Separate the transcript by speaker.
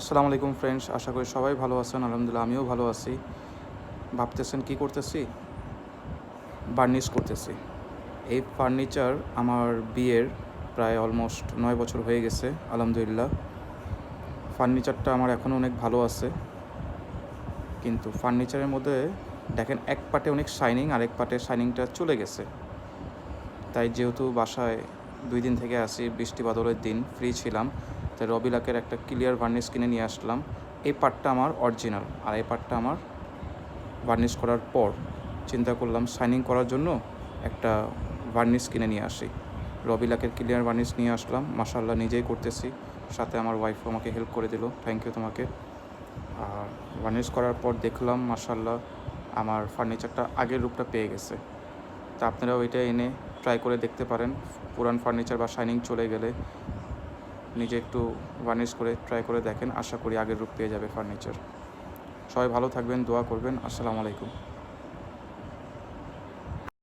Speaker 1: আসসালামু আলাইকুম ফ্রেন্ডস, আশা করি সবাই ভালো আছেন। আলহামদুলিল্লাহ আমিও ভালো আছি। ভাবতেছেন কি করতেছি? বার্নিশ করতেছি। এই ফার্নিচার আমার বিয়ের প্রায় অলমোস্ট 9 বছর হয়ে গেছে আলহামদুলিল্লাহ। ফার্নিচারটা আমার এখনও অনেক ভালো আছে, কিন্তু ফার্নিচারের মধ্যে দেখেন এক পার্টে অনেক শাইনিং, আরেক পার্টে শাইনিংটা চলে গেছে। তাই যেহেতু বাসায় 2 দিন থেকে আছি, বৃষ্টি বাদলের দিন ফ্রি ছিলাম, তাই রবিলাকের একটা ক্লিয়ার ভার্নিশ কিনে নিয়ে আসলাম। এই পার্টটা আমার অরিজিনাল, আর এই পার্টটা আমার ভার্নিশ করার পর চিন্তা করলাম শাইনিং করার জন্য একটা ভার্নিশ কিনে নিয়ে আসি। রবিলাকের ক্লিয়ার ভার্নিশ নিয়ে আসলাম, মাশাআল্লাহ নিজেই করতেছি, সাথে আমার ওয়াইফও আমাকে হেল্প করে দিল, থ্যাংক ইউ তোমাকে। আর ভার্নিশ করার পর দেখলাম মাশাআল্লাহ আমার ফার্নিচারটা আগের রূপটা পেয়ে গেছে। তা আপনারাও এটা এনে ট্রাই করে দেখতে পারেন। পুরান ফার্নিচার বা শাইনিং চলে গেলে নিজে একটু ভার্নিশ করে ট্রাই করে দেখেন, আশা করি আগের রূপ পেয়ে যাবে ফার্নিচার। সবাই ভালো থাকবেন, দোয়া করবেন। আসসালামু আলাইকুম।